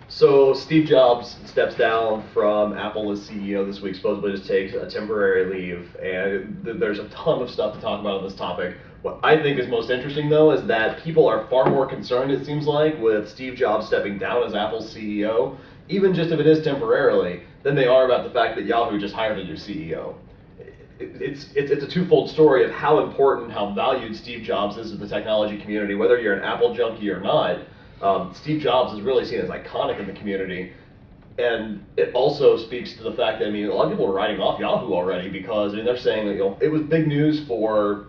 So Steve Jobs steps down from Apple as CEO this week, supposedly just takes a temporary leave, and there's a ton of stuff to talk about on this topic. What I think is most interesting, though, is that people are far more concerned, it seems like, with Steve Jobs stepping down as Apple's CEO, even just if it is temporarily, than they are about the fact that Yahoo just hired a new CEO. It's a twofold story of how important, how valued Steve Jobs is in the technology community, whether you're an Apple junkie or not. Steve Jobs is really seen as iconic in the community, and it also speaks to the fact that a lot of people are writing off Yahoo already because they're saying that it was big news for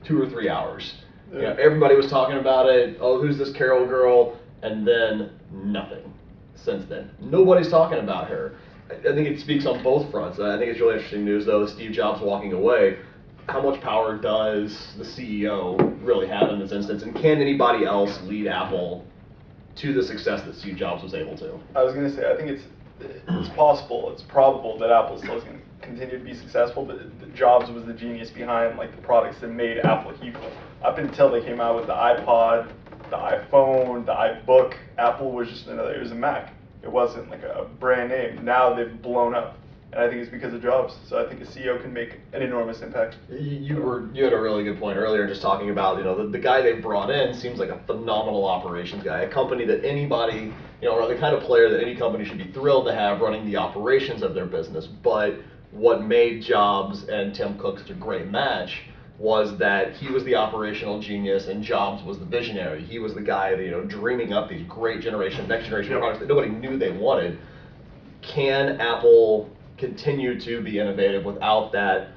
2 or 3 hours. Everybody was talking about it. Oh, who's this Carol girl? And then nothing since then. Nobody's talking about her. I think it speaks on both fronts. I think it's really interesting news, though, Steve Jobs walking away. How much power does the CEO really have in this instance, and can anybody else lead Apple to the success that Steve Jobs was able to? I was going to say, I think it's possible, it's probable that Apple still is going to continue to be successful, but Jobs was the genius behind the products that made Apple huge. Up until they came out with the iPod, the iPhone, the iBook, Apple was just it was a Mac. It wasn't like a brand name. Now they've blown up, and I think it's because of Jobs. So I think a CEO can make an enormous impact. You had a really good point earlier, just talking about the guy they brought in seems like a phenomenal operations guy, a company that anybody or the kind of player that any company should be thrilled to have running the operations of their business. But what made Jobs and Tim Cook such a great match was that he was the operational genius and Jobs was the visionary. He was the guy that, dreaming up these great next generation products that nobody knew they wanted. Can Apple continue to be innovative without that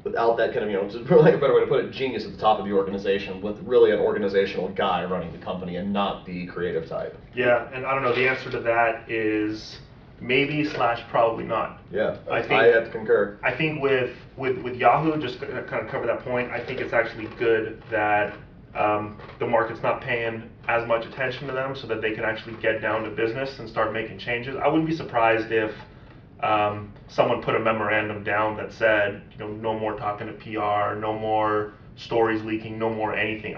kind of, just for like a better way to put it, genius at the top of the organization, with really an organizational guy running the company and not the creative type? Yeah, and I don't know, the answer to that is maybe / probably not. Yeah, I have to concur. I think with Yahoo, just to kind of cover that point, I think it's actually good that the market's not paying as much attention to them, so that they can actually get down to business and start making changes. I wouldn't be surprised if someone put a memorandum down that said, no more talking to PR, no more stories leaking, no more anything.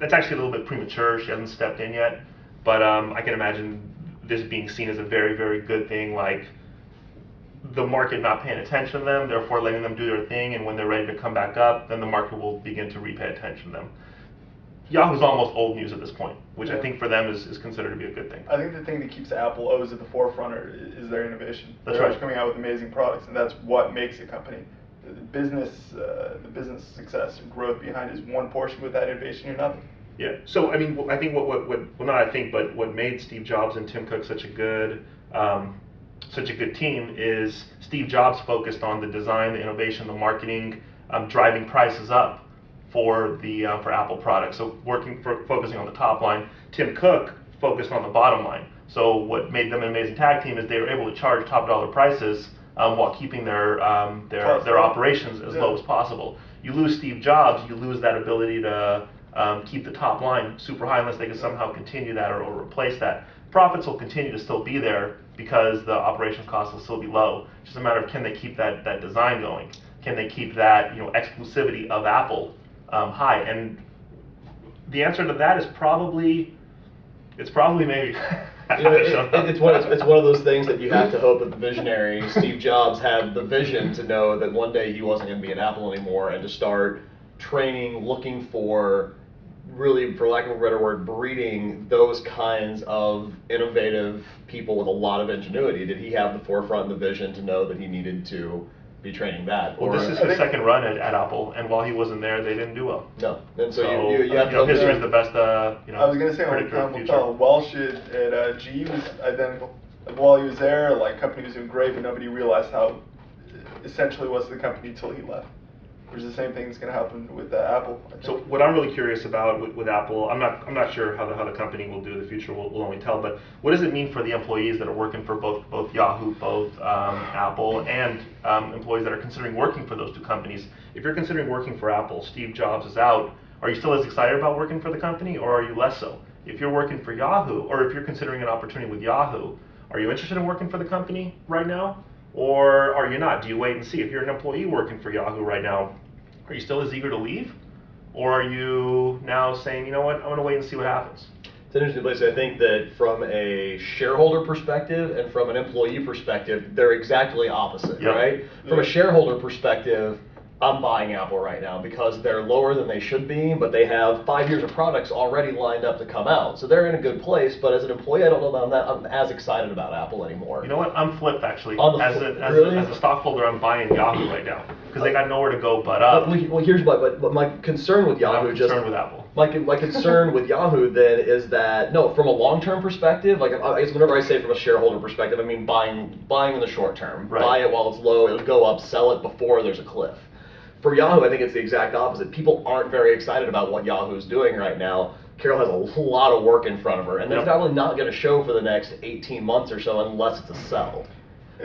That's actually a little bit premature. She hasn't stepped in yet, but I can imagine this being seen as a very, very good thing, like the market not paying attention to them, therefore letting them do their thing, and when they're ready to come back up, then the market will begin to repay attention to them. Yahoo's almost old news at this point, which I think for them is considered to be a good thing. I think the thing that keeps Apple always at the forefront is their innovation. That's They're right. always coming out with amazing products, and that's what makes a company. The business success and growth behind is one portion. With that innovation, you're nothing. Yeah. So I think what made Steve Jobs and Tim Cook such a good team is Steve Jobs focused on the design, the innovation, the marketing, driving prices up for Apple products. So focusing on the top line. Tim Cook focused on the bottom line. So what made them an amazing tag team is they were able to charge top dollar prices while keeping their operations as low as possible. You lose Steve Jobs, you lose that ability to keep the top line super high unless they can somehow continue that or replace that. Profits will continue to still be there because the operations costs will still be low. It's just a matter of, can they keep that design going? Can they keep that exclusivity of Apple high? And the answer to that is probably maybe. It's one of those things that you have to hope that the visionary Steve Jobs had the vision to know that one day he wasn't going to be at Apple anymore, and to start training, looking for, really, for lack of a better word, breeding those kinds of innovative people with a lot of ingenuity. Did he have the forefront and the vision to know that he needed to be training that? Well, this is his second run at Apple, and while he wasn't there, they didn't do well. No, and so you have to history is the best. I was going to say, only time will tell. Welsh at GE was identical. While he was there, company was doing great, but nobody realized how essential it was to the company until he left. Which is the same thing that's going to happen with Apple. So what I'm really curious about with Apple, I'm not sure how the company will do. The future will only tell. But what does it mean for the employees that are working for both Yahoo, both Apple, and employees that are considering working for those two companies? If you're considering working for Apple, Steve Jobs is out. Are you still as excited about working for the company, or are you less so? If you're working for Yahoo, or if you're considering an opportunity with Yahoo, are you interested in working for the company right now, or are you not? Do you wait and see? If you're an employee working for Yahoo right now, are you still as eager to leave? Or are you now saying, you know what, I'm going to wait and see what happens? It's an interesting place. I think that from a shareholder perspective and from an employee perspective, they're exactly opposite, Yep. right? From a shareholder perspective, I'm buying Apple right now because they're lower than they should be, but they have 5 years of products already lined up to come out. So they're in a good place, but as an employee, I don't know that I'm as excited about Apple anymore. You know what? I'm flipped actually. Really? As a stockholder, I'm buying Yahoo right now because they got nowhere to go but up. Well, here's but my concern with Yahoo. I'm concerned with Apple. My concern with Yahoo then is that no, from a long-term perspective, like I guess whenever I say from a shareholder perspective, I mean buying in the short term. Right. Buy it while it's low, it'll go up, sell it before there's a cliff. For Yahoo, I think it's the exact opposite. People aren't very excited about what Yahoo's doing right now. Carol has a lot of work in front of her, and that's probably not going to show for the next 18 months or so unless it's a sell.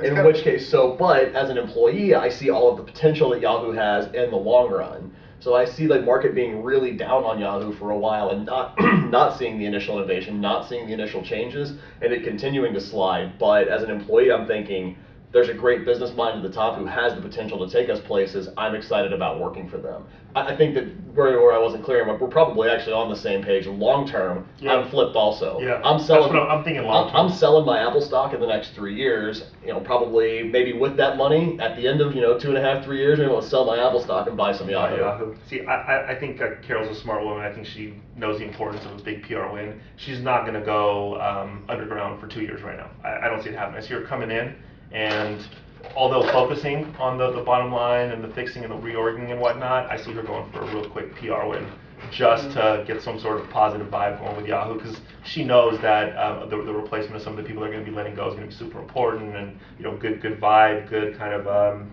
In which case, but as an employee, I see all of the potential that Yahoo has in the long run. So I see the market being really down on Yahoo for a while and not not seeing the initial innovation, not seeing the initial changes, and it continuing to slide. But as an employee, I'm thinking, there's a great business mind at the top who has the potential to take us places. I'm excited about working for them. I think that where I wasn't clear, we're probably actually on the same page. Long term, I'm flipped also. Yeah. I'm selling. That's what I'm thinking long term. I'm selling my Apple stock in the next 3 years. Probably maybe with that money at the end of 2.5, 3 years, maybe I'll sell my Apple stock and buy some Yahoo. See, I think Carol's a smart woman. I think she knows the importance of a big PR win. She's not going to go underground for 2 years right now. I don't see it happening. I see her coming in. And although focusing on the bottom line and the fixing and the reorging and whatnot, I see her going for a real quick PR win just to get some sort of positive vibe going with Yahoo, because she knows that the replacement of some of the people they're going to be letting go is going to be super important, and good vibe, good kind of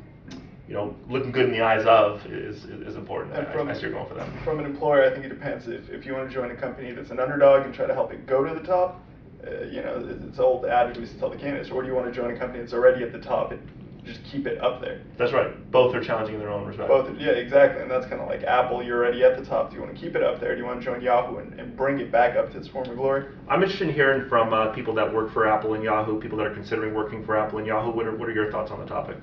looking good in the eyes of is important. I see her going for that. From an employer, I think it depends. If you want to join a company that's an underdog and try to help it go to the top, it's old adage we used to tell the candidates, or do you want to join a company that's already at the top and just keep it up there? That's right. Both are challenging in their own respect. Yeah, exactly. And that's kind of like Apple, you're already at the top. Do you want to keep it up there? Do you want to join Yahoo and bring it back up to its former glory? I'm interested in hearing from people that work for Apple and Yahoo, people that are considering working for Apple and Yahoo. What are your thoughts on the topic?